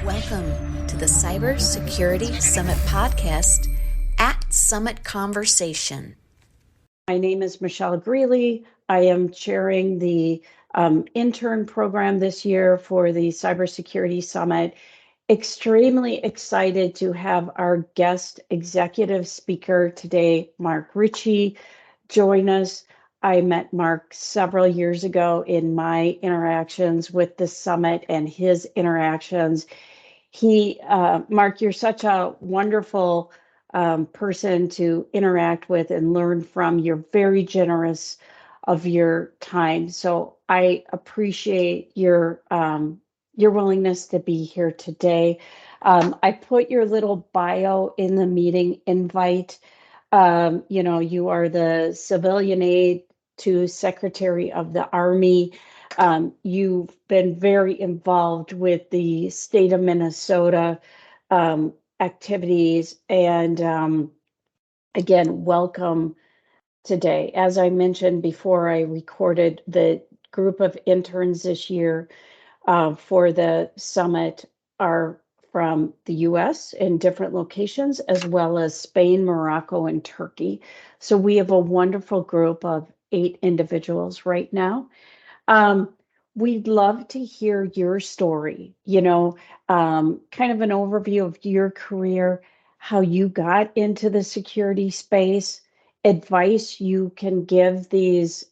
Welcome to the Cybersecurity Summit podcast at Summit Conversation. My name is Michelle Greeley. I am chairing the intern program this year for the Cybersecurity Summit. Extremely excited to have our guest executive speaker today, Mark Ritchie, join us. I met Mark several years ago in my interactions with the summit and his interactions. Mark, you're such a wonderful person to interact with and learn from. You're very generous of your time. So I appreciate your willingness to be here today. I put your little bio in the meeting invite. You are the Civilian Aide to Secretary of the Army. You've been very involved with the state of Minnesota activities. And again, welcome today. As I mentioned before, I recorded the group of interns this year for the summit are from the US in different locations, as well as Spain, Morocco, and Turkey. So we have a wonderful group of 8 individuals right now. We'd love to hear your story, kind of an overview of your career, how you got into the security space, advice you can give these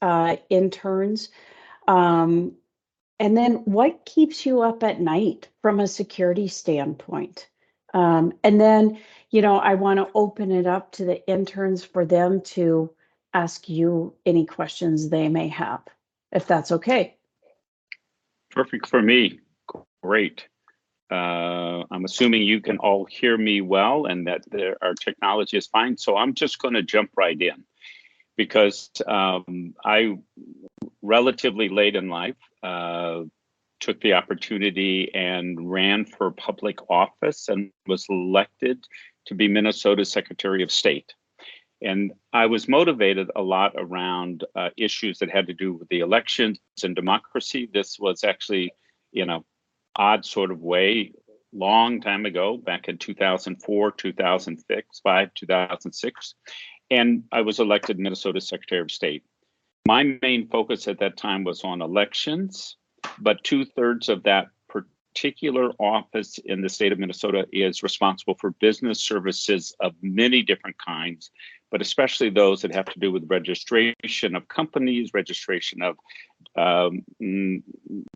interns, and then what keeps you up at night from a security standpoint. And then, I want to open it up to the interns for them to ask you any questions they may have, if that's okay. Perfect for me. Great. I'm assuming you can all hear me well and that our technology is fine. So I'm just going to jump right in because I, relatively late in life, took the opportunity and ran for public office and was elected to be Minnesota's Secretary of State. And I was motivated a lot around issues that had to do with the elections and democracy. This was actually, odd sort of way, long time ago, back in 2004, 2005, 2006. And I was elected Minnesota Secretary of State. My main focus at that time was on elections, but 2/3 of that particular office in the state of Minnesota is responsible for business services of many different kinds, but especially those that have to do with registration of companies, registration of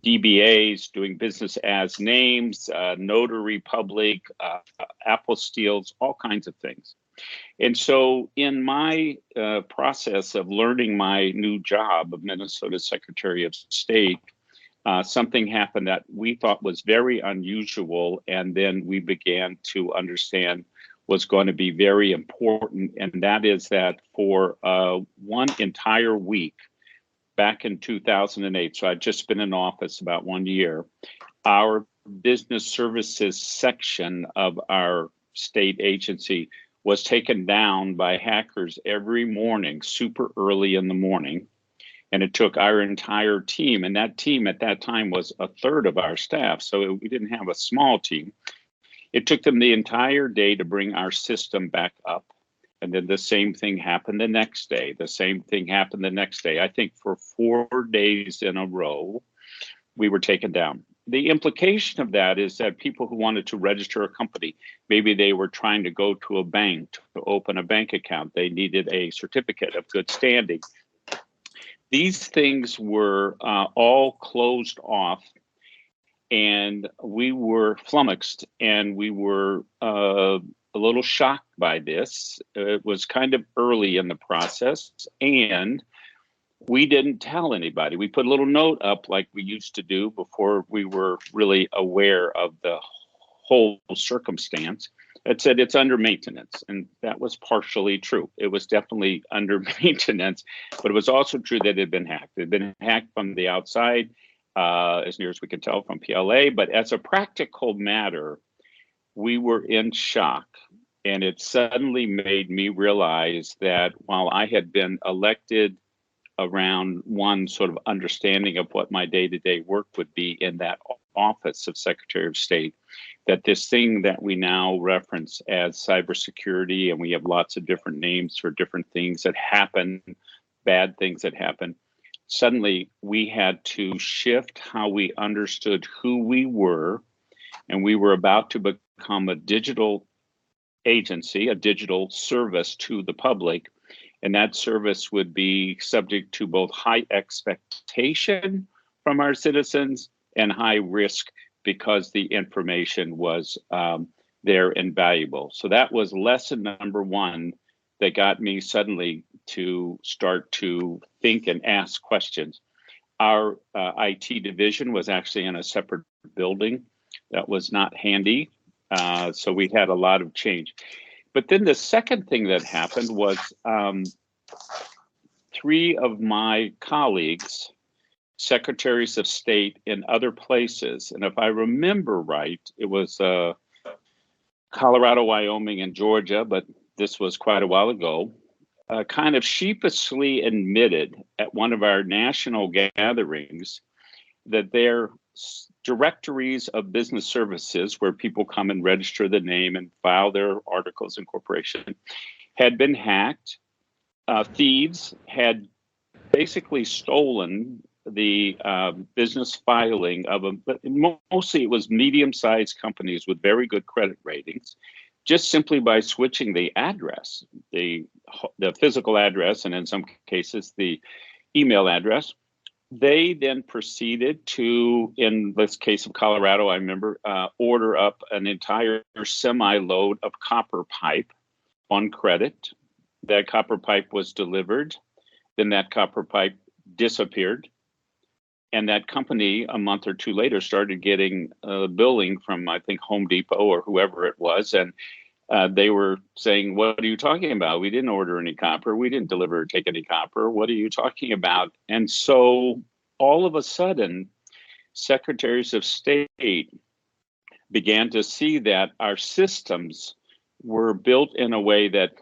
DBAs, doing business as names, notary public, apostilles, all kinds of things. And so in my process of learning my new job of Minnesota Secretary of State, something happened that we thought was very unusual, and then we began to understand was going to be very important, and that is that for one entire week back in 2008, so I'd just been in office about 1 year, our business services section of our state agency was taken down by hackers every morning, super early in the morning. And it took our entire team, and that team at that time was 1/3 of our staff, so we didn't have a small team. It took them the entire day to bring our system back up. And then the same thing happened the next day. The same thing happened the next day. I think for 4 days in a row, we were taken down. The implication of that is that people who wanted to register a company, maybe they were trying to go to a bank to open a bank account. They needed a certificate of good standing. These things were all closed off, and we were flummoxed, and we were a little shocked by this. It was kind of early in the process, and we didn't tell anybody. We put a little note up like we used to do before we were really aware of the whole circumstance. It said it's under maintenance, and that was partially true. It was definitely under maintenance, but it was also true that it had been hacked. It had been hacked from the outside, as near as we could tell from PLA, but as a practical matter, we were in shock, and it suddenly made me realize that while I had been elected around one sort of understanding of what my day-to-day work would be in that office of Secretary of State that this thing that we now reference as cybersecurity, and we have lots of different names for different things that happen, bad things that happen, suddenly we had to shift how we understood who we were, and we were about to become a digital agency, a digital service to the public, and that service would be subject to both high expectation from our citizens and high risk because the information was there and valuable. So that was lesson number one that got me suddenly to start to think and ask questions. Our IT division was actually in a separate building. That was not handy. So we had a lot of change. But then the second thing that happened was three of my colleagues, secretaries of state in other places, and if I remember right, it was Colorado, Wyoming, and Georgia, but this was quite a while ago, kind of sheepishly admitted at one of our national gatherings that their directories of business services, where people come and register the name and file their articles of incorporation, had been hacked. Thieves had basically stolen the business filing of them, but mostly it was medium-sized companies with very good credit ratings, just simply by switching the address, the physical address, and in some cases the email address. They then proceeded to, in this case of Colorado, I remember, order up an entire semi-load of copper pipe on credit. That copper pipe was delivered. Then that copper pipe disappeared. And that company, a month or two later, started getting billing from, I think, Home Depot or whoever it was. And they were saying, what are you talking about? We didn't order any copper. We didn't deliver or take any copper. What are you talking about? And so all of a sudden, secretaries of state began to see that our systems were built in a way that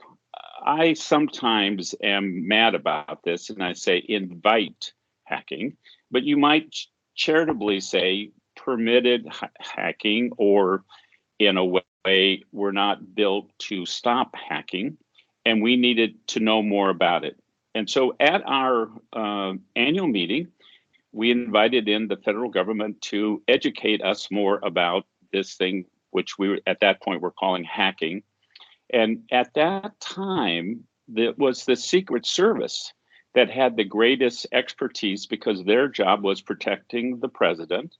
I sometimes am mad about this, and I say invite hacking, but you might charitably say permitted hacking, or in a way, we're not built to stop hacking, and we needed to know more about it. And so at our annual meeting, we invited in the federal government to educate us more about this thing, which we at that point were calling hacking. And at that time, it was the Secret Service that had the greatest expertise because their job was protecting the president.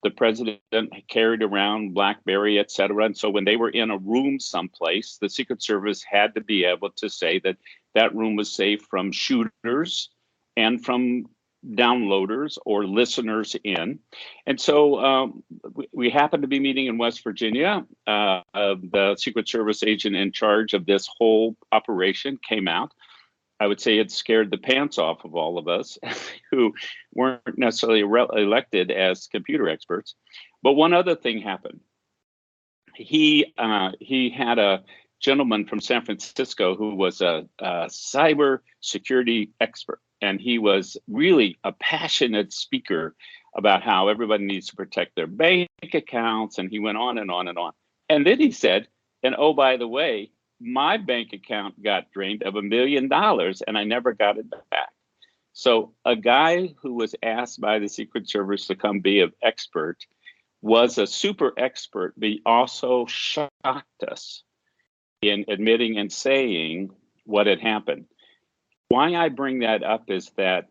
The president carried around BlackBerry, et cetera. And so when they were in a room someplace, the Secret Service had to be able to say that that room was safe from shooters and from downloaders or listeners in. And so we happened to be meeting in West Virginia. The Secret Service agent in charge of this whole operation came out. I would say it scared the pants off of all of us who weren't necessarily elected as computer experts. But one other thing happened. He had a gentleman from San Francisco who was a cyber security expert. And he was really a passionate speaker about how everybody needs to protect their bank accounts. And he went on and on and on. And then he said, and oh, by the way, my bank account got drained of $1 million and I never got it back. So a guy who was asked by the Secret Service to come be an expert was a super expert, but he also shocked us in admitting and saying what had happened. Why I bring that up is that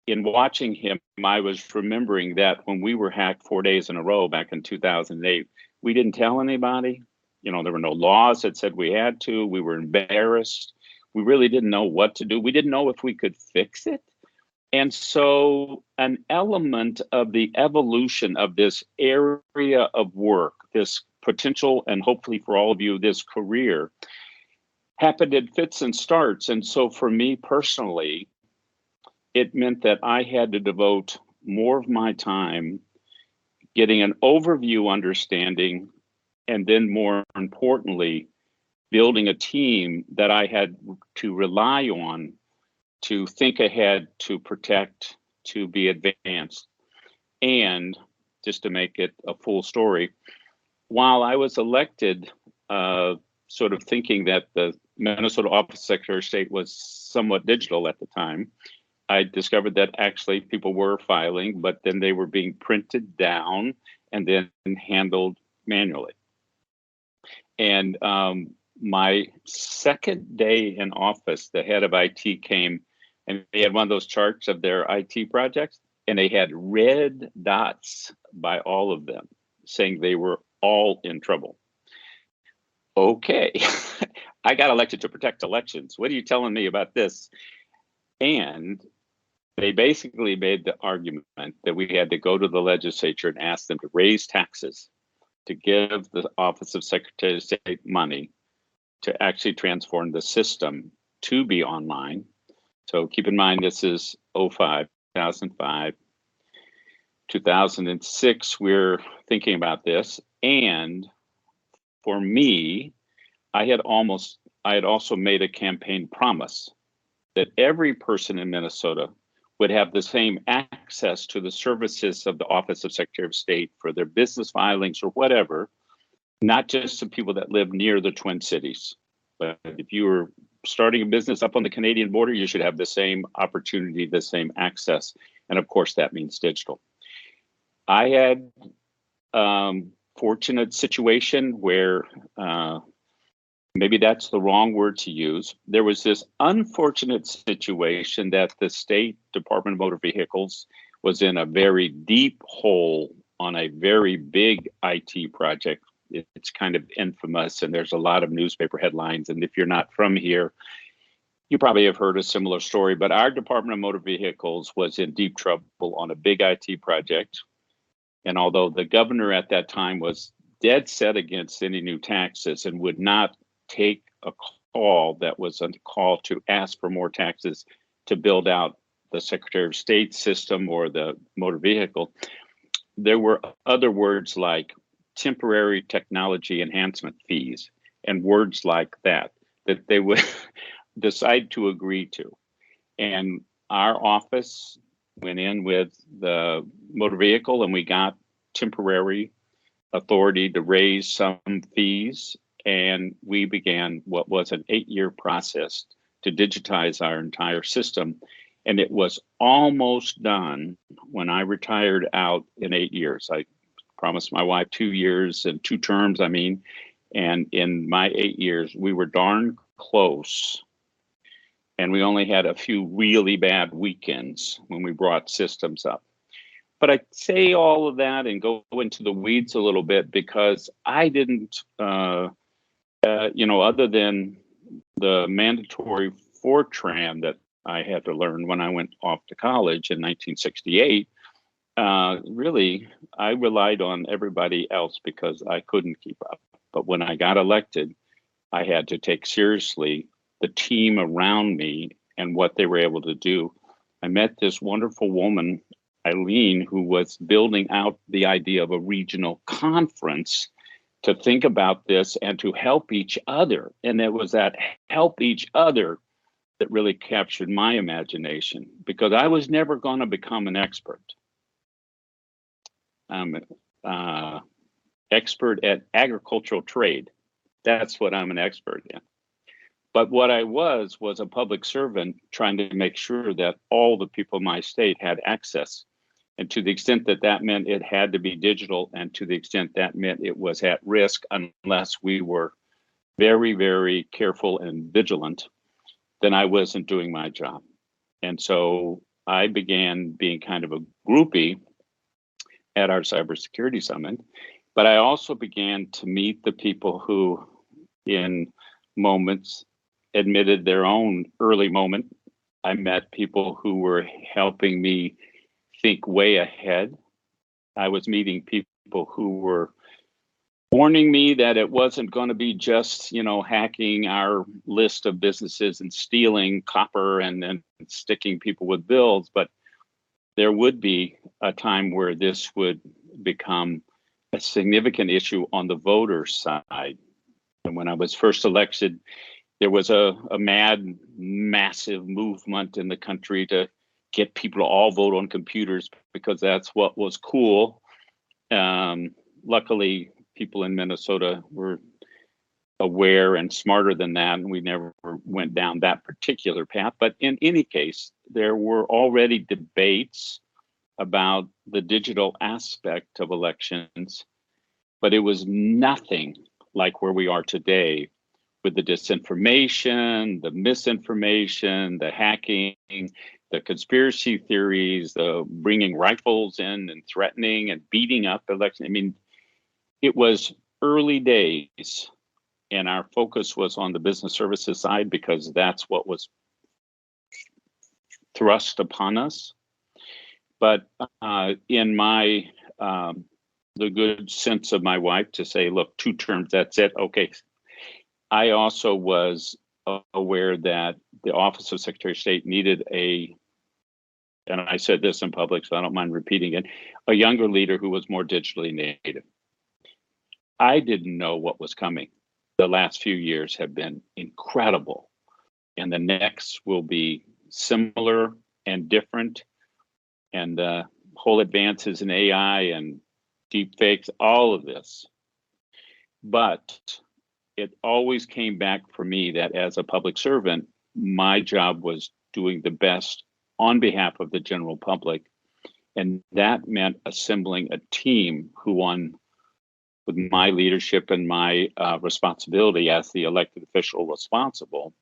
in watching him, I was remembering that when we were hacked 4 days in a row back in 2008, we didn't tell anybody. You know, there were no laws that said we had to. We were embarrassed. We really didn't know what to do. We didn't know if we could fix it. And so an element of the evolution of this area of work, this potential, and hopefully for all of you, this career, happened in fits and starts. And so for me personally, it meant that I had to devote more of my time getting an overview understanding, and then more importantly, building a team that I had to rely on to think ahead, to protect, to be advanced. And just to make it a full story. While I was elected, sort of thinking that the Minnesota Office of Secretary of State was somewhat digital at the time, I discovered that actually people were filing, but then they were being printed down and then handled manually. And my second day in office, the head of IT came and they had one of those charts of their IT projects, and they had red dots by all of them saying they were all in trouble. Okay, I got elected to protect elections. What are you telling me about this? And they basically made the argument that we had to go to the legislature and ask them to raise taxes to give the Office of Secretary of State money to actually transform the system to be online. So keep in mind, this is 2005, 2006, we're thinking about this. And for me, I had also made a campaign promise that every person in Minnesota would have the same access to the services of the Office of Secretary of State for their business filings or whatever, not just the people that live near the Twin Cities. But if you were starting a business up on the Canadian border, you should have the same opportunity, the same access. And of course, that means digital. I had fortunate situation where maybe that's the wrong word to use. There was this unfortunate situation that the State Department of Motor Vehicles was in a very deep hole on a very big IT project. It's kind of infamous, and there's a lot of newspaper headlines. And if you're not from here, you probably have heard a similar story. But our Department of Motor Vehicles was in deep trouble on a big IT project. And although the governor at that time was dead set against any new taxes and would not take a call that was a call to ask for more taxes to build out the Secretary of State system or the motor vehicle, there were other words like temporary technology enhancement fees and words like that they would decide to agree to. And our office went in with the motor vehicle and we got temporary authority to raise some fees. And we began what was an 8-year process to digitize our entire system. And it was almost done when I retired out in 8 years. I promised my wife 2 years and 2 terms, and in my 8 years, we were darn close. And we only had a few really bad weekends when we brought systems up. But I say all of that and go into the weeds a little bit because I didn't, other than the mandatory Fortran that I had to learn when I went off to college in 1968, really, I relied on everybody else because I couldn't keep up. But when I got elected, I had to take seriously the team around me and what they were able to do. I met this wonderful woman, Eileen, who was building out the idea of a regional conference to think about this and to help each other. And it was that help each other that really captured my imagination because I was never going to become an expert. I'm an expert at agricultural trade. That's what I'm an expert in. But what I was a public servant trying to make sure that all the people in my state had access. And to the extent that that meant it had to be digital, and to the extent that meant it was at risk unless we were very, very careful and vigilant, then I wasn't doing my job. And so I began being kind of a groupie at our cybersecurity summit. But I also began to meet the people who, in moments, admitted their own early moment. I met people who were helping me think way ahead. I was meeting people who were warning me that it wasn't going to be just, hacking our list of businesses and stealing copper and sticking people with bills, but there would be a time where this would become a significant issue on the voter side. And when I was first elected, there was a massive movement in the country to get people to all vote on computers because that's what was cool. Luckily, people in Minnesota were aware and smarter than that, and we never went down that particular path. But in any case, there were already debates about the digital aspect of elections, but it was nothing like where we are today with the disinformation, the misinformation, the hacking, the conspiracy theories, the bringing rifles in and threatening and beating up elections. I mean, it was early days, and our focus was on the business services side because that's what was thrust upon us. But in my the good sense of my wife to say, look, 2 terms, that's it. Okay. I also was aware that the Office of Secretary of State needed and I said this in public, so I don't mind repeating it, a younger leader who was more digitally native. I didn't know what was coming. The last few years have been incredible, and the next will be similar and different, and whole advances in AI and deep fakes, all of this. But it always came back for me that as a public servant, my job was doing the best on behalf of the general public. And that meant assembling a team who, with my leadership and my responsibility as the elected official responsible,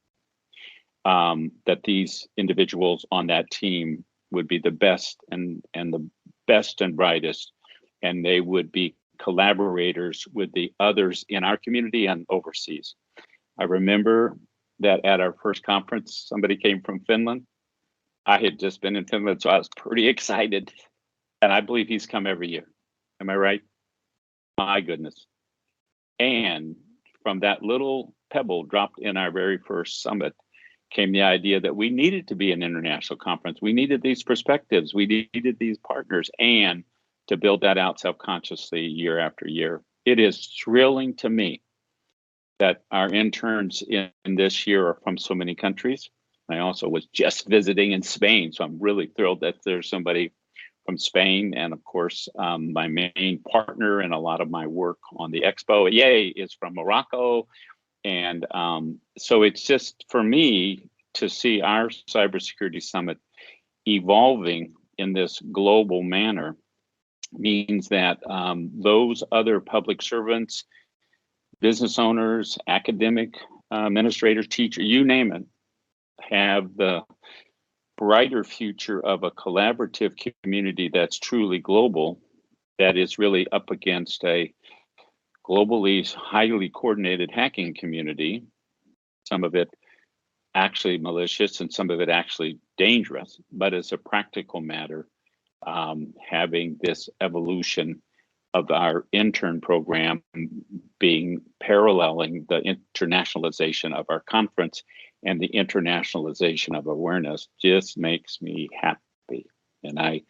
that these individuals on that team would be the best and the best and brightest, and they would be collaborators with the others in our community and overseas. I remember that at our first conference, somebody came from Finland. I had just been in Finland, so I was pretty excited. And I believe he's come every year. Am I right? My goodness. And from that little pebble dropped in our very first summit came the idea that we needed to be an international conference. We needed these perspectives. We needed these partners, and to build that out self-consciously year after year. It is thrilling to me that our interns in this year are from so many countries. I also was just visiting in Spain, so I'm really thrilled that there's somebody from Spain. And of course, my main partner in a lot of my work on the expo, yay, is from Morocco. And so it's just, for me, to see our cybersecurity summit evolving in this global manner means that those other public servants, business owners, academic administrators, teachers, you name it, have the brighter future of a collaborative community that's truly global, that is really up against a globally highly coordinated hacking community, some of it actually malicious and some of it actually dangerous, but as a practical matter, having this evolution of our intern program being paralleling the internationalization of our conference and the internationalization of awareness just makes me happy. And I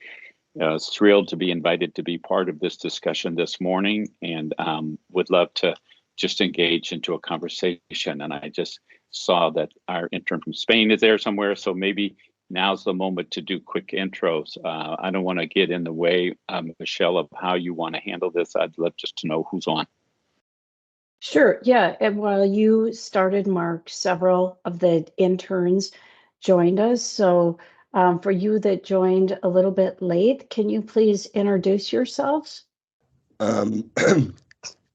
was thrilled to be invited to be part of this discussion this morning, and would love to just engage into a conversation. And I just saw that our intern from Spain is there somewhere, so maybe now's the moment to do quick intros. I don't want to get in the way, Michelle, of how you want to handle this. I'd love just to know who's on. Sure, yeah. And while you started, Mark, several of the interns joined us. So for you that joined a little bit late, can you please introduce yourselves?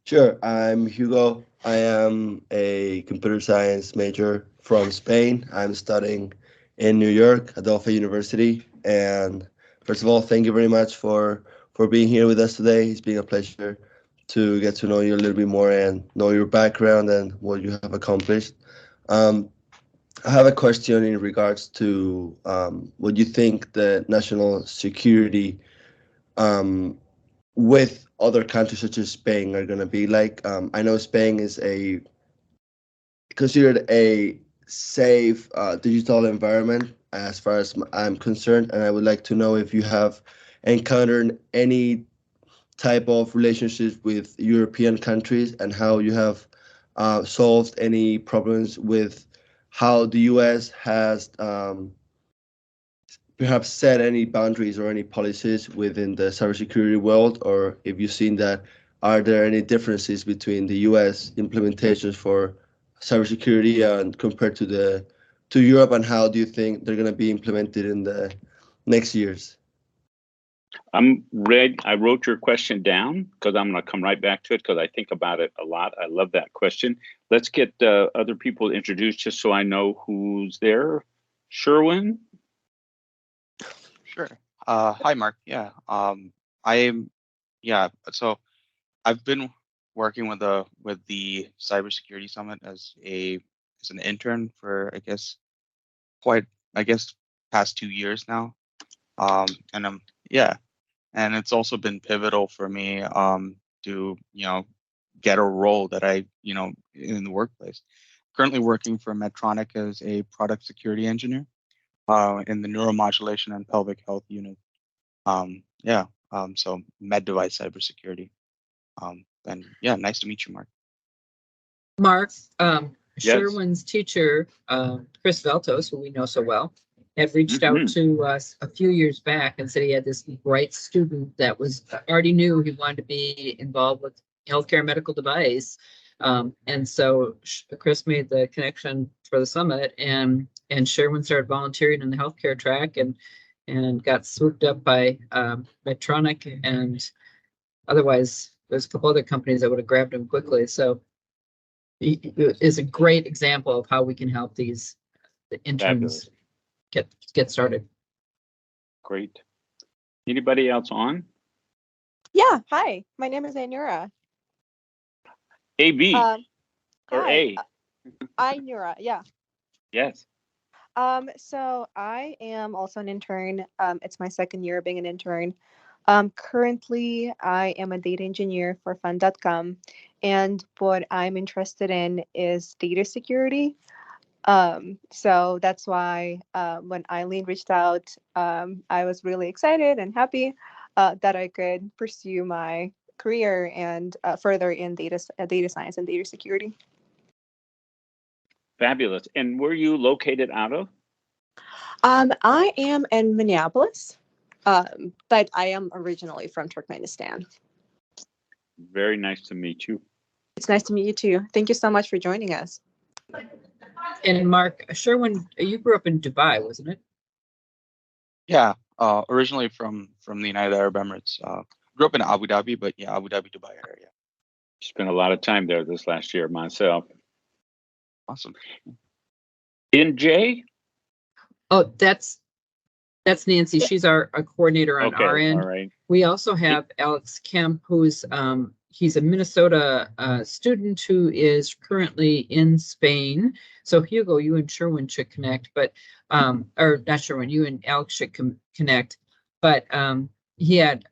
Sure, I'm Hugo. I am a computer science major from Spain. I'm studying in New York, Adelphi University. And first of all, thank you very much for being here with us today. It's been a pleasure to get to know you a little bit more and know your background and what you have accomplished. I have a question in regards to what you think the national security with other countries such as Spain are going to be like. I know Spain is considered a safe digital environment as far as I'm concerned, and I would like to know if you have encountered any type of relationships with European countries and how you have solved any problems with how the U.S. has perhaps set any boundaries or any policies within the cybersecurity world, or if you've seen that, are there any differences between the U.S. implementations for cybersecurity and compared to Europe, and how do you think they're going to be implemented in the next years? I wrote your question down because I'm going to come right back to it because I think about it a lot. I love that question. Let's get other people introduced just so I know who's there. Sherwin? Sure. Hi, Mark. Yeah. So I've been working with the Cybersecurity Summit as an intern for past 2 years now. And and it's also been pivotal for me to get a role that in the workplace. Currently working for Medtronic as a product security engineer in the neuromodulation and pelvic health unit. So med device cybersecurity. And yeah, nice to meet you, Mark. Mark, Yes. Sherwin's teacher, Chris Veltos, who we know so well, had reached out to us a few years back and said he had this bright student that already knew he wanted to be involved with healthcare medical device. And so Chris made the connection for the summit, and Sherwin started volunteering in the healthcare track and got swooped up by Medtronic, and otherwise there's a couple other companies that would have grabbed him quickly. So he is a great example of how we can help the interns get started. Great. Anybody else on? Yeah, hi. My name is Ainura. AB or Hi. A? Ainura, yeah. Yes. So I am also an intern. It's my second year being an intern. Currently, I am a data engineer for fun.com, and what I'm interested in is data security. So that's why when Eileen reached out, I was really excited and happy that I could pursue my career and further in data science and data security. Fabulous. And where are you located out of? I am in Minneapolis, but I am originally from Turkmenistan. Very nice to meet you. It's nice to meet you too. Thank you so much for joining us. And Mark, Sherwin, you grew up in Dubai, wasn't it? Yeah. Originally from the United Arab Emirates. Grew up in Abu Dhabi, but yeah, Abu Dhabi, Dubai area. Spent a lot of time there this last year myself. Awesome. NJ? Oh, that's Nancy. She's our coordinator on Okay, our end. all right. We also have Alex Kemp, who's he's a Minnesota student who is currently in Spain. So Hugo, you and Sherwin should connect, but or not Sherwin, you and Alex should connect. But I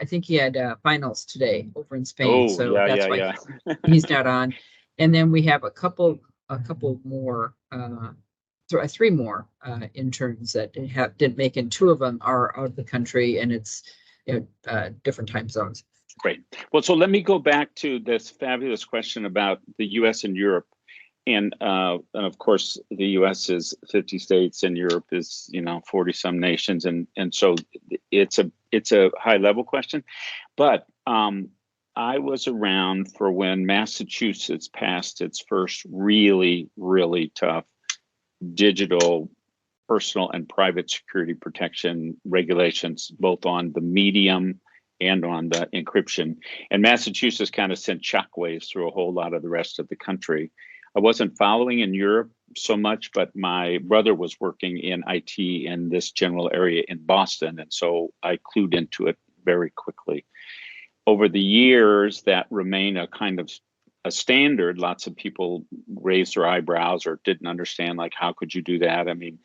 think he had finals today over in Spain. Oh, so yeah, that's yeah, why he's not on. And then we have a couple more. Three more interns that didn't make it. Two of them are out of the country, and it's different time zones. Great. Well, so let me go back to this fabulous question about the U.S. and Europe, and of course the U.S. is 50 states, and Europe is 40 some nations, and so it's a high level question, but I was around for when Massachusetts passed its first really tough digital personal and private security protection regulations, both on the medium and on the encryption. And Massachusetts kind of sent shockwaves through a whole lot of the rest of the country. I wasn't following in Europe so much, but my brother was working in IT in this general area in Boston. And so I clued into it very quickly. Over the years, that remained a kind of a standard. Lots of people raised their eyebrows or didn't understand, like, how could you do that? I mean,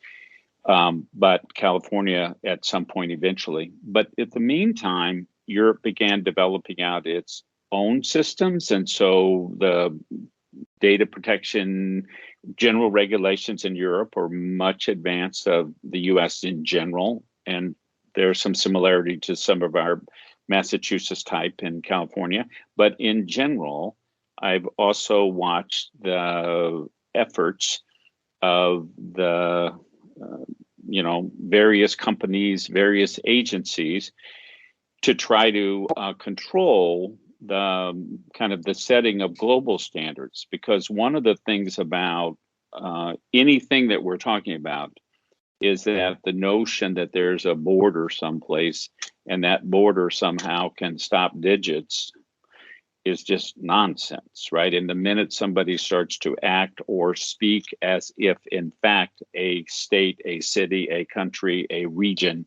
but California at some point eventually. But in the meantime, Europe began developing out its own systems. And so the data protection general regulations in Europe are much advanced of the US in general. And there's some similarity to some of our Massachusetts type in California. But in general, I've also watched the efforts of the various companies, various agencies to try to control the kind of the setting of global standards. Because one of the things about anything that we're talking about is that the notion that there's a border someplace and that border somehow can stop digits is just nonsense, right? And the minute somebody starts to act or speak as if, in fact, a state, a city, a country, a region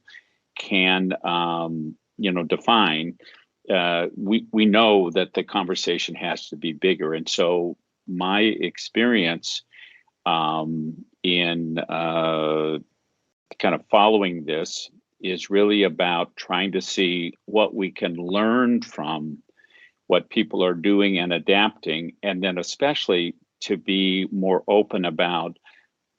can, define, we know that the conversation has to be bigger. And so my experience in kind of following this is really about trying to see what we can learn from what people are doing and adapting, and then especially to be more open about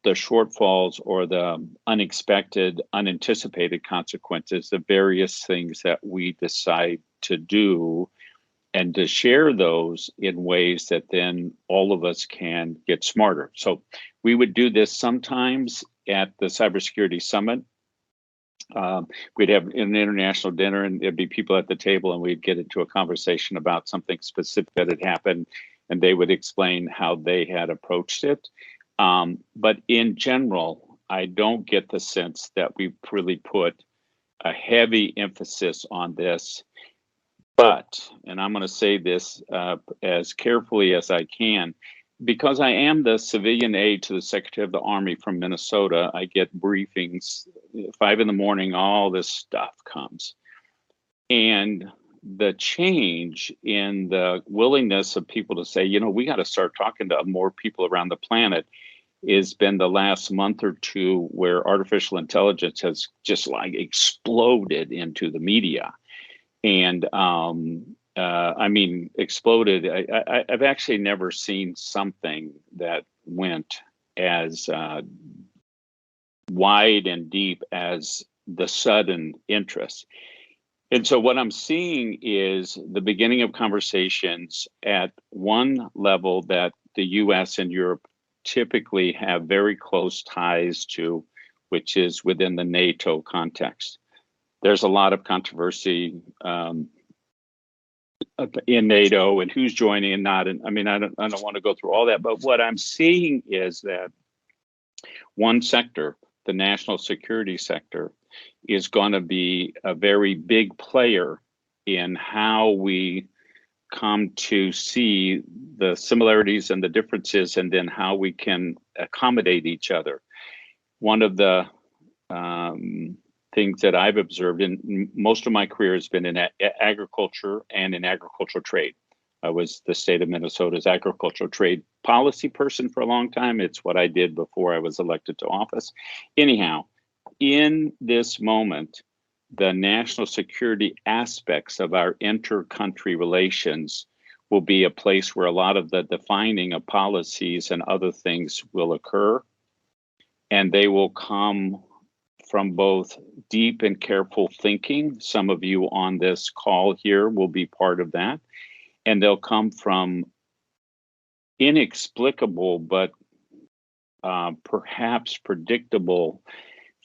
the shortfalls or the unexpected, unanticipated consequences of various things that we decide to do, and to share those in ways that then all of us can get smarter. So we would do this sometimes at the Cybersecurity Summit. We'd have an international dinner and there'd be people at the table and we'd get into a conversation about something specific that had happened and they would explain how they had approached it. But in general, I don't get the sense that we've really put a heavy emphasis on this. But, and I'm going to say this as carefully as I can, because I am the civilian aide to the Secretary of the Army from Minnesota, I get briefings 5 a.m, all this stuff comes. And the change in the willingness of people to say, we got to start talking to more people around the planet has been the last month or two, where artificial intelligence has just like exploded into the media. And exploded. I've actually never seen something that went as wide and deep as the sudden interest. And so what I'm seeing is the beginning of conversations at one level that the US and Europe typically have very close ties to, which is within the NATO context. There's a lot of controversy in NATO and who's joining and not. And I don't want to go through all that, but what I'm seeing is that one sector, the national security sector, is going to be a very big player in how we come to see the similarities and the differences, and then how we can accommodate each other. One of the things that I've observed in most of my career has been in agriculture and in agricultural trade. I was the state of Minnesota's agricultural trade policy person for a long time. It's what I did before I was elected to office. Anyhow, in this moment, the national security aspects of our inter-country relations will be a place where a lot of the defining of policies and other things will occur. And they will come from both deep and careful thinking. Some of you on this call here will be part of that. And they'll come from inexplicable, but perhaps predictable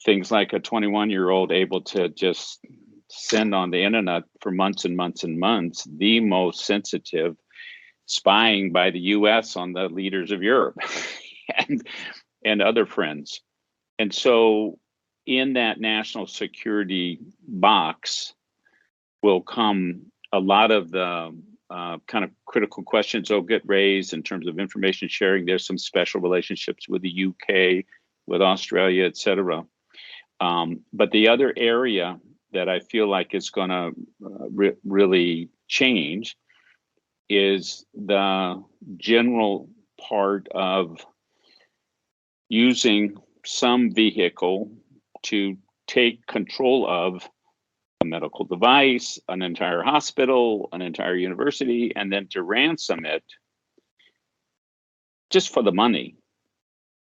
things, like a 21-year-old able to just send on the internet for months and months and months the most sensitive spying by the US on the leaders of Europe and other friends. And so in that national security box will come a lot of the kind of critical questions will get raised in terms of information sharing. There's some special relationships with the UK, with Australia, et cetera. But the other area that I feel like is going to really change is the general part of using some vehicle to take control of a medical device, an entire hospital, an entire university, and then to ransom it just for the money.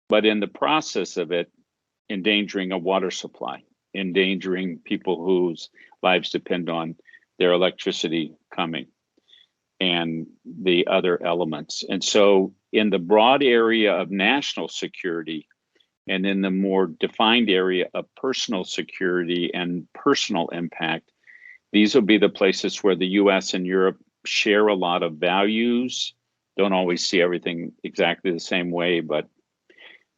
But in the process of it, endangering a water supply, endangering people whose lives depend on their electricity coming, and the other elements. And so in the broad area of national security, And in the more defined area of personal security and personal impact, these will be the places where the US and Europe share a lot of values. Don't always see everything exactly the same way, but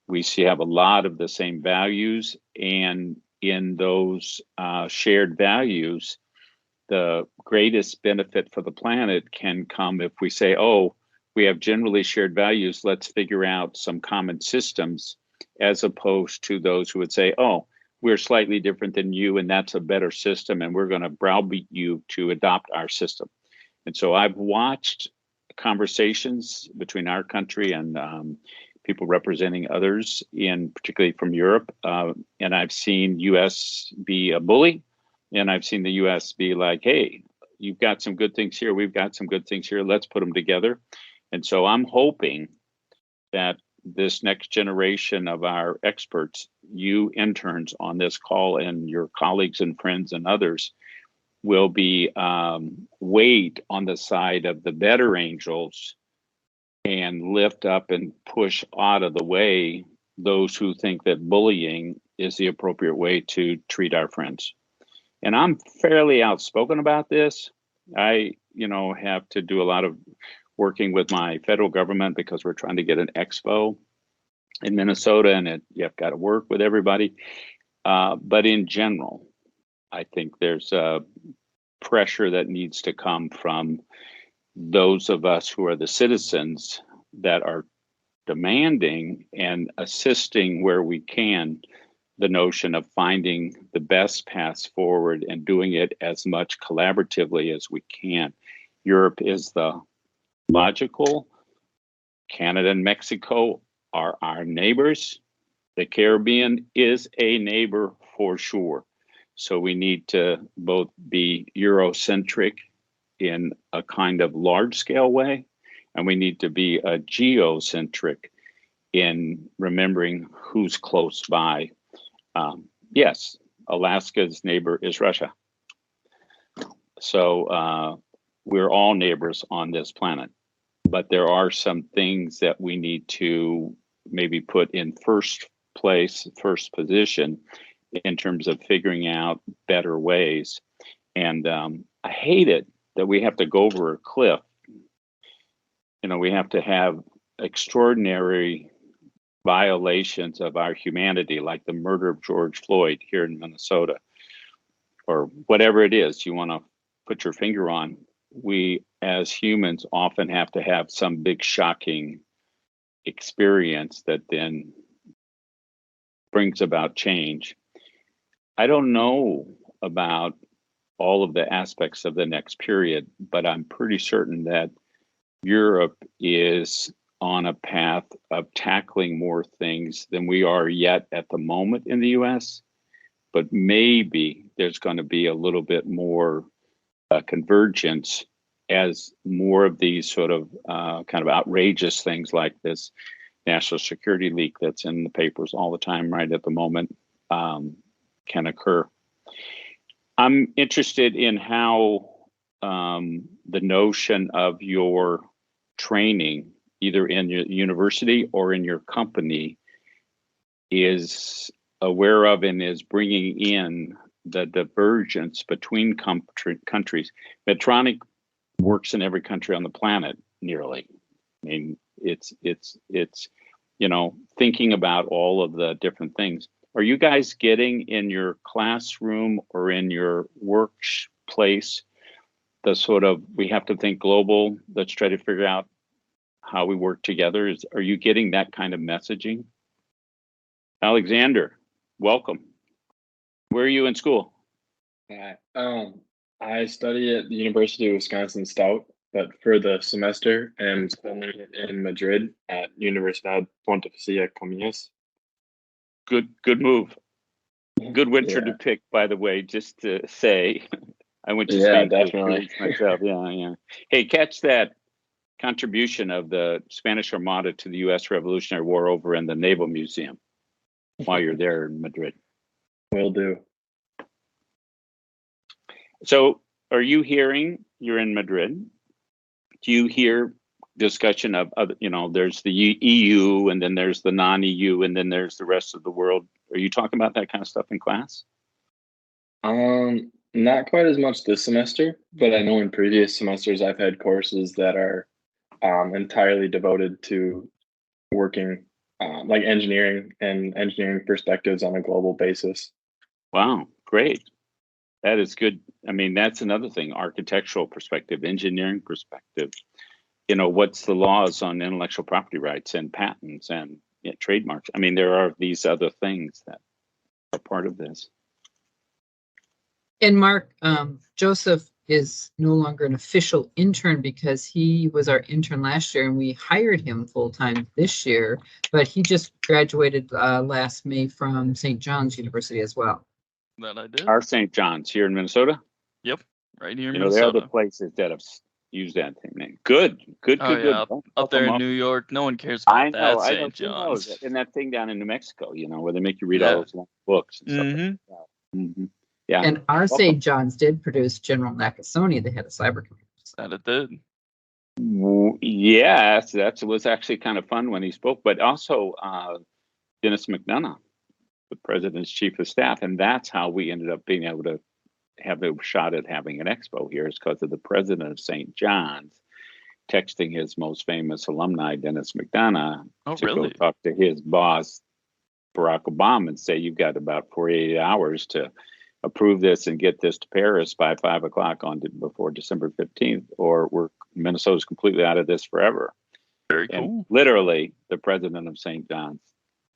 we have a lot of the same values. And in those shared values, the greatest benefit for the planet can come if we say, oh, we have generally shared values, let's figure out some common systems, as opposed to those who would say, oh, we're slightly different than you and that's a better system and we're going to browbeat you to adopt our system. And so I've watched conversations between our country and people representing others, particularly from Europe, and I've seen US be a bully, and I've seen the US be like, hey, you've got some good things here, we've got some good things here, let's put them together. And so I'm hoping that this next generation of our experts, you interns on this call and your colleagues and friends and others, will be weighed on the side of the better angels and lift up and push out of the way those who think that bullying is the appropriate way to treat our friends. And I'm fairly outspoken about this. I, have to do a lot of working with my federal government because we're trying to get an expo in Minnesota, and you've got to work with everybody. But in general, I think there's a pressure that needs to come from those of us who are the citizens that are demanding and assisting where we can the notion of finding the best paths forward and doing it as much collaboratively as we can. Europe is the logical. Canada and Mexico are our neighbors. The Caribbean is a neighbor for sure. So we need to both be Eurocentric in a kind of large scale way, and we need to be a geocentric in remembering who's close by. Yes, Alaska's neighbor is Russia. So we're all neighbors on this planet, but there are some things that we need to maybe put in first position in terms of figuring out better ways. And I hate it that we have to go over a cliff. We have to have extraordinary violations of our humanity, like the murder of George Floyd here in Minnesota, or whatever it is you want to put your finger on. We as humans often have to have some big shocking experience that then brings about change. I don't know about all of the aspects of the next period, but I'm pretty certain that Europe is on a path of tackling more things than we are yet at the moment in the US. But maybe there's going to be a little bit more convergence as more of these sort of kind of outrageous things like this national security leak that's in the papers all the time right at the moment can occur. I'm interested in how the notion of your training, either in your university or in your company, is aware of and is bringing in the divergence between countries. Medtronic works in every country on the planet, nearly. I mean, it's thinking about all of the different things. Are you guys getting in your classroom or in your workplace the sort of, we have to think global, let's try to figure out how we work together? Are you getting that kind of messaging? Alexander, welcome. Where are you in school? I study at the University of Wisconsin-Stout, but for the semester, I'm studying in Madrid at Universidad Pontificia Comillas. Good move. Good winter to pick, by the way, just to say. I went to Spain for 2 weeks myself. Yeah. Hey, catch that contribution of the Spanish Armada to the U.S. Revolutionary War over in the Naval Museum while you're there in Madrid. Will do. So are you hearing, you're in Madrid, do you hear discussion of other, there's the EU, and then there's the non-EU, and then there's the rest of the world. Are you talking about that kind of stuff in class? Not quite as much this semester, but I know in previous semesters I've had courses that are entirely devoted to working like engineering and engineering perspectives on a global basis. Wow, great. That is good. I mean, that's another thing, architectural perspective, engineering perspective. What's the laws on intellectual property rights and patents and trademarks? I mean, there are these other things that are part of this. And Mark, Joseph is no longer an official intern because he was our intern last year and we hired him full-time this year, but he just graduated last May from St. John's University as well. That I did. Our St. John's here in Minnesota? Yep, right here in There are Minnesota. other places that have used that same name. Good. Yeah, up there in New York, no one cares about I know, that I know. St. John's. And that thing down in New Mexico, where they make you read all those long books and stuff like that. Mm-hmm. Yeah. And our St. John's did produce General Nakasone, the head of cyber computers. That it did. Yes, that was actually kind of fun when he spoke, but also Dennis McDonough, the president's chief of staff, and that's how we ended up being able to have a shot at having an expo here, is because of the president of St. John's texting his most famous alumni, Dennis McDonough, to go talk to his boss, Barack Obama, and say, you've got about 48 hours to approve this and get this to Paris by 5 o'clock before December 15th, or Minnesota's completely out of this forever. Very cool. And literally, the president of St. John's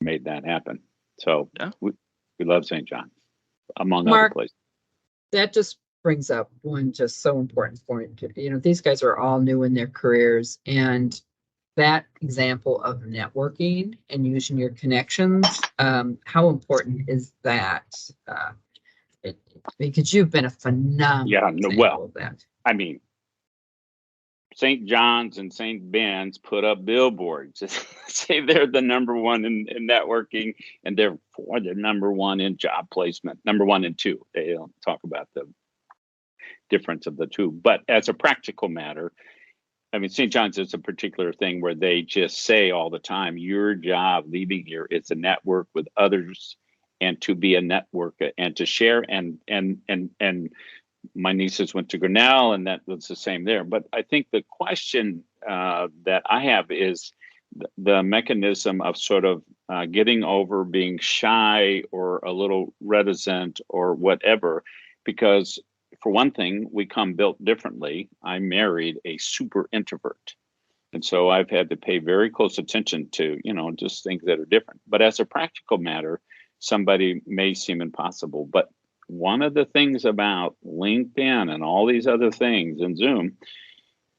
made that happen. So we love St. John's, among other places. That just brings up one just so important point. These guys are all new in their careers, and that example of networking and using your connections, how important is that? Because you've been a phenomenal example of that. I mean, St. John's and St. Ben's put up billboards say they're the number one in networking, and they're number one in job placement, number 1 and 2. They don't talk about the difference of the two. But as a practical matter, I mean, St. John's is a particular thing where they just say all the time, your job leaving here is to network with others and to be a networker and to share. And my nieces went to Grinnell, and that was the same there. But I think the question that I have is the mechanism of sort of getting over being shy or a little reticent or whatever, because for one thing, we come built differently. I married a super introvert. And so I've had to pay very close attention to, just things that are different. But as a practical matter, somebody may seem impossible. But one of the things about LinkedIn and all these other things and Zoom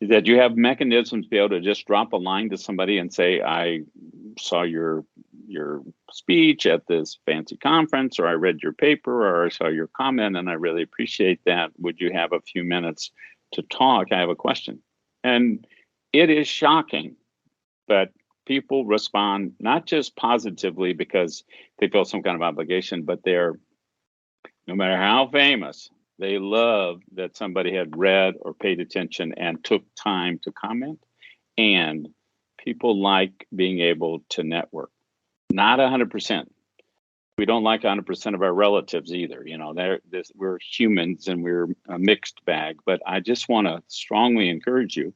is that you have mechanisms to be able to just drop a line to somebody and say, I saw your speech at this fancy conference, or I read your paper, or I saw your comment, and I really appreciate that. Would you have a few minutes to talk? I have a question. And it is shocking, but people respond not just positively because they feel some kind of obligation, but they're, no matter how famous, they love that somebody had read or paid attention and took time to comment. And people like being able to network. Not 100%. We don't like 100% of our relatives either. We're humans and we're a mixed bag. But I just want to strongly encourage you.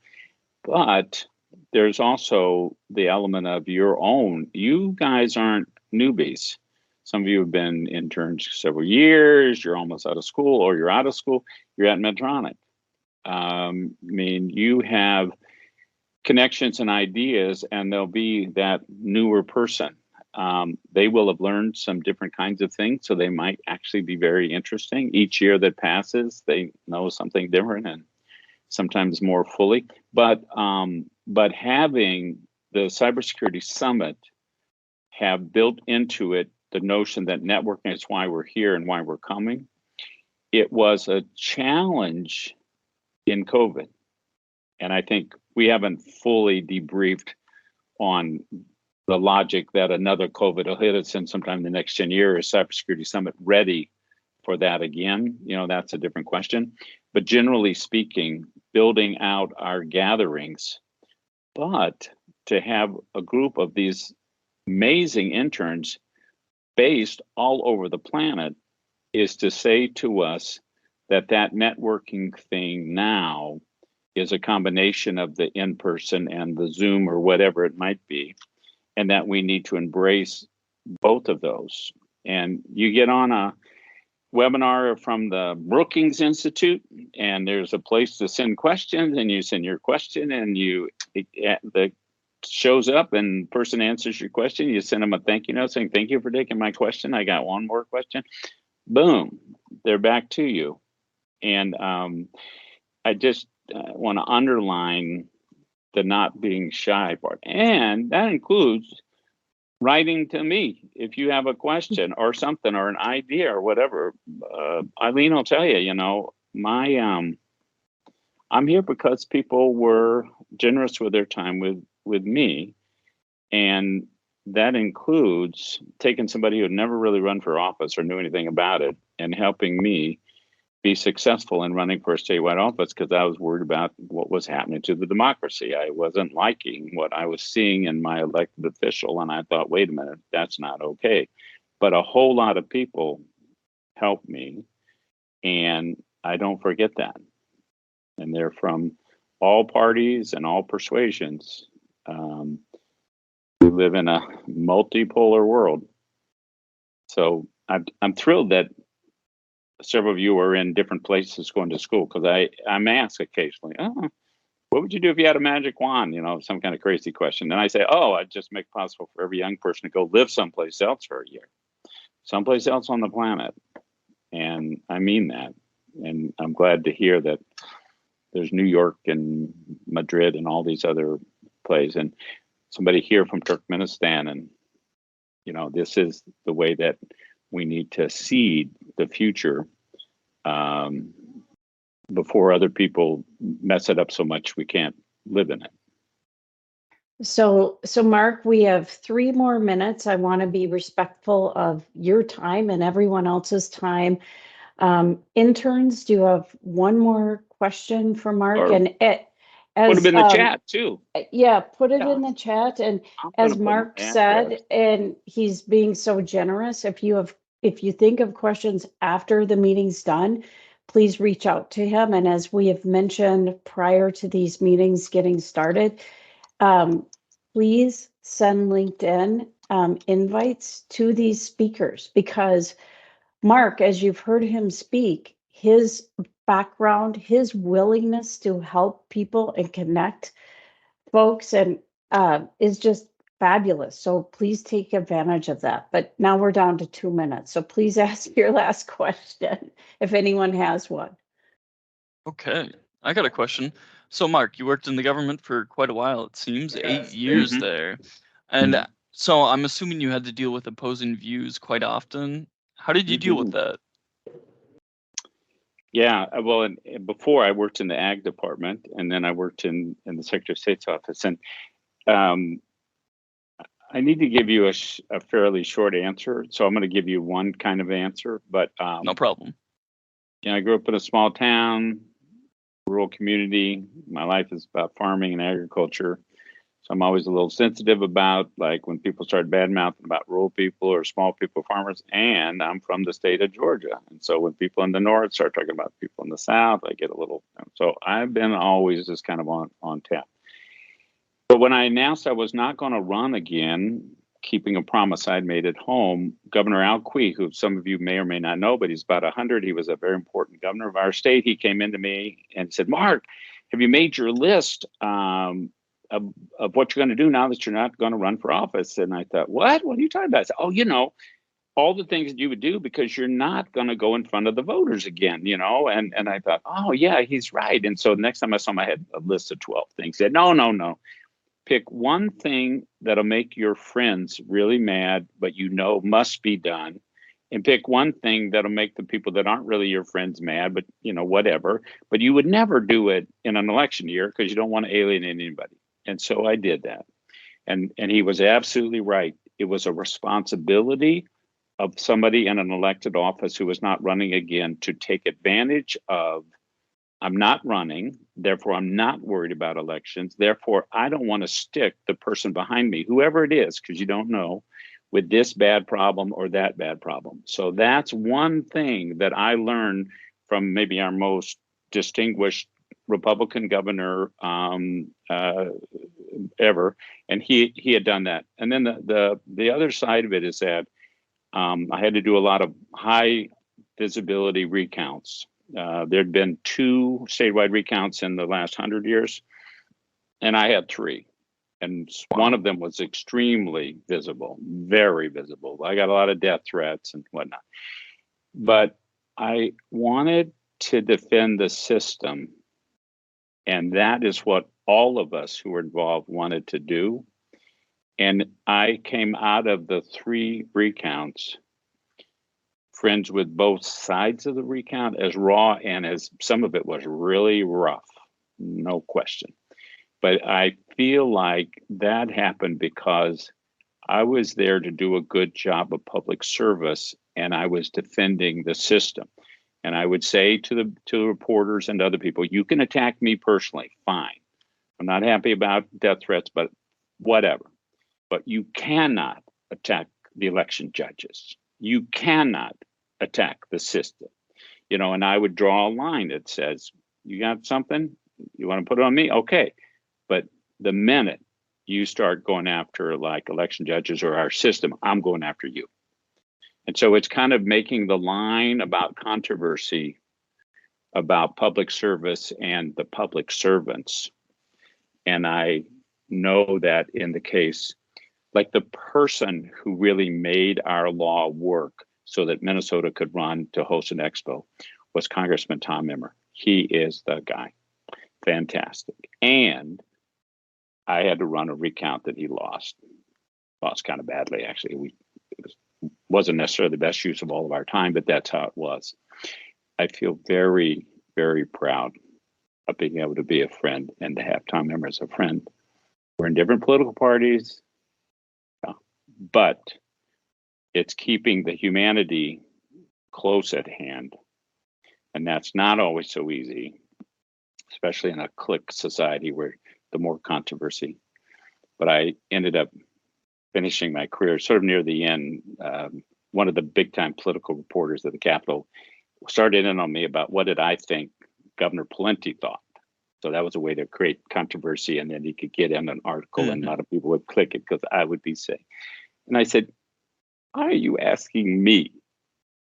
But there's also the element of your own. You guys aren't newbies. Some of you have been interns several years. You're almost out of school, or you're out of school. You're at Medtronic. You have connections and ideas, and there'll be that newer person. They will have learned some different kinds of things, so they might actually be very interesting. Each year that passes, they know something different and sometimes more fully. But having the Cybersecurity Summit have built into it the notion that networking is why we're here and why we're coming. It was a challenge in COVID. And I think we haven't fully debriefed on the logic that another COVID will hit us in sometime in the next 10 years. Cybersecurity Summit ready for that again? That's a different question. But generally speaking, building out our gatherings But to have a group of these amazing interns based all over the planet is to say to us that networking thing now is a combination of the in-person and the Zoom or whatever it might be, and that we need to embrace both of those. And you get on a webinar from the Brookings Institute, and there's a place to send questions, and you send your question, and the shows up, and person answers your question. You send them a thank you note saying, "Thank you for taking my question. I got one more question." Boom, they're back to you. And I just want to underline the not being shy part, and that includes writing to me if you have a question or something or an idea or whatever. Eileen will tell you, I'm here because people were generous with their time with me, and that includes taking somebody who had never really run for office or knew anything about it and helping me be successful in running for a statewide office, because I was worried about what was happening to the democracy. I wasn't liking what I was seeing in my elected official, and I thought, wait a minute, that's not okay. But a whole lot of people helped me, and I don't forget that. And they're from all parties and all persuasions. We live in a multipolar world. So I'm thrilled that several of you are in different places going to school, because I'm asked occasionally, "Oh, what would you do if you had a magic wand?" Some kind of crazy question. And I say, "Oh, I'd just make it possible for every young person to go live someplace else for a year, someplace else on the planet." And I mean that. And I'm glad to hear that there's New York and Madrid and all these other places, and somebody here from Turkmenistan. And, this is the way that we need to seed the future before other people mess it up so much we can't live in it. So Mark, we have 3 more minutes. I want to be respectful of your time and everyone else's time. Interns, do you have one more question for Mark? Or and put them in the chat too. Yeah, put it in the chat. And as Mark said, and he's being so generous, if you think of questions after the meeting's done, please reach out to him. And as we have mentioned prior to these meetings getting started, please send LinkedIn invites to these speakers, because Mark, as you've heard him speak, his background, his willingness to help people and connect folks and is just fabulous. So please take advantage of that. But now we're down to 2 minutes. So please ask your last question if anyone has one. Okay, I got a question. So Mark, you worked in the government for quite a while, it seems, 8 years there. And so I'm assuming you had to deal with opposing views quite often. How did you deal with that? Yeah, well, before I worked in the ag department, and then I worked in the Secretary of State's office. And I need to give you a fairly short answer, so I'm going to give you one kind of answer. But no problem. I grew up in a small town, rural community. My life is about farming and agriculture. So I'm always a little sensitive about, like, when people start bad mouthing about rural people or small people, farmers. And I'm from the state of Georgia. And so when people in the north start talking about people in the south, I get a little, so I've been always just kind of on tap. But when I announced I was not going to run again, keeping a promise I'd made at home, Governor Al Quie, who some of you may or may not know, but he's about 100. He was a very important governor of our state. He came into me and said, "Mark, have you made your list of what you're going to do now that you're not going to run for office?" And I thought, what are you talking about? I said, "Oh, all the things that you would do because you're not going to go in front of the voters again, and I thought, oh yeah, he's right. And so the next time I saw him, I had a list of 12 things. He said, no. Pick one thing that'll make your friends really mad, but must be done. And pick one thing that'll make the people that aren't really your friends mad, but whatever. But you would never do it in an election year because you don't want to alienate anybody." And so I did that. And he was absolutely right. It was a responsibility of somebody in an elected office who was not running again to take advantage of I'm not running, therefore I'm not worried about elections. Therefore, I don't want to stick the person behind me, whoever it is, because you don't know, with this bad problem or that bad problem. So that's one thing that I learned from maybe our most distinguished Republican governor ever, and he had done that. And then the other side of it is that I had to do a lot of high visibility recounts. There'd been 2 statewide recounts in the last 100 years, and I had 3. And one of them was extremely visible, very visible. I got a lot of death threats and whatnot. But I wanted to defend the system, and that is what all of us who were involved wanted to do. And I came out of the 3 recounts friends with both sides of the recount, as raw and as some of it was really rough, no question. But I feel like that happened because I was there to do a good job of public service, and I was defending the system. And I would say to the reporters and other people, you can attack me personally, fine. I'm not happy about death threats, but whatever. But you cannot attack the election judges. You cannot attack the system. You know, and I would draw a line that says, you got something? You want to put it on me? Okay. But the minute you start going after like election judges or our system, I'm going after you. And so it's kind of making the line about controversy about public service and the public servants. And I know that in the case, like the person who really made our law work so that Minnesota could run to host an expo was Congressman Tom Emmer. He is the guy. Fantastic. And I had to run a recount that he lost kind of badly, actually. It wasn't necessarily the best use of all of our time, but that's how it was. I feel very, very proud of being able to be a friend and to have Tom Emmer as a friend. We're in different political parties, but it's keeping the humanity close at hand. And that's not always so easy, especially in a clique society where the more controversy. But I ended up finishing my career sort of near the end. One of the big time political reporters at the Capitol started in on me about what did I think Governor Pawlenty thought. So that was a way to create controversy, and then he could get in an article and a lot of people would click it because I would be saying. And I said, why are you asking me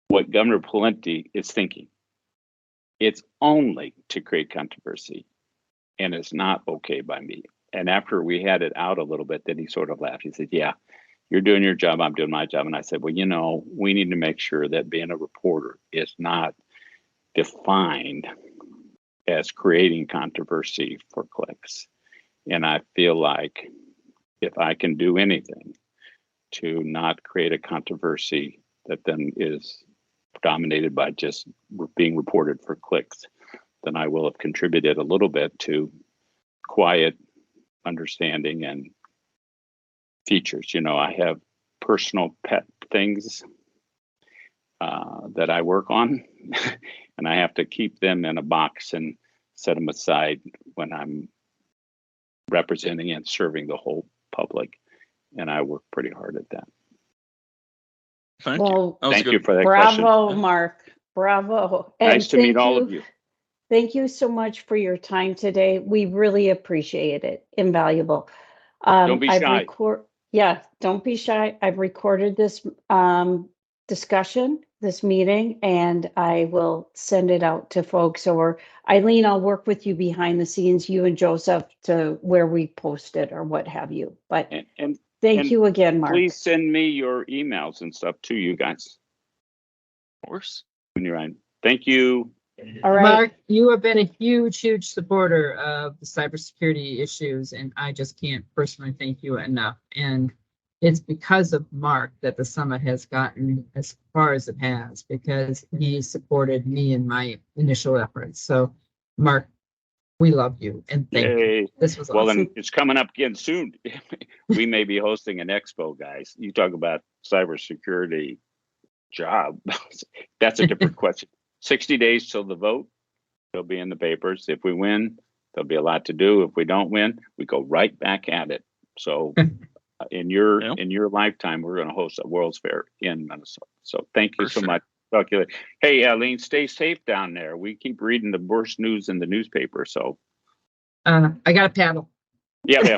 what Governor Pawlenty is thinking? It's only to create controversy, and it's not okay by me. And after we had it out a little bit, then he sort of laughed. He said, yeah, you're doing your job, I'm doing my job. And I said, well, you know, we need to make sure that being a reporter is not defined as creating controversy for clicks. And I feel like if I can do anything to not create a controversy that then is dominated by just being reported for clicks, then I will have contributed a little bit to quiet understanding and features. You know, I have personal pet things that I work on, and I have to keep them in a box and set them aside when I'm representing and serving the whole public. And I work pretty hard at that. Thank you. Thank you for that question. Bravo, Mark. Bravo. Nice to meet all of you. Thank you so much for your time today. We really appreciate it. Invaluable. Don't be shy. Don't be shy. I've recorded this discussion, this meeting, and I will send it out to folks. Or Eileen, I'll work with you behind the scenes, you and Joseph, to where we post it or what have you. But thank you again, Mark. Please send me your emails and stuff to you guys. Of course. When you're on. Thank you. All right. Mark, you have been a huge supporter of the cybersecurity issues, and I just can't personally thank you enough. And it's because of Mark that the summit has gotten as far as it has, because he supported me in my initial efforts. So, Mark, we love you and thank you. This was awesome. Well, and it's coming up again soon. We may be hosting an expo, guys. You talk about cybersecurity job. That's a different question. 60 days till the vote. It'll be in the papers. If we win, there'll be a lot to do. If we don't win, we go right back at it. So in your lifetime, we're going to host a World's Fair in Minnesota. So thank you so much. Talk to you later. Hey, Aline, stay safe down there. We keep reading the worst news in the newspaper. So I got a paddle. yeah.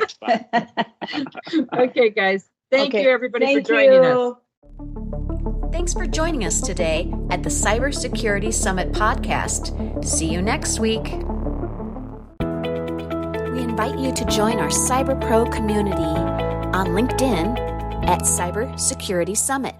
Okay, guys. Thank you, everybody, Thank for joining us. you. Thanks for joining us today at the Cybersecurity Summit podcast. See you next week. We invite you to join our Cyber Pro community on LinkedIn at Cybersecurity Summit.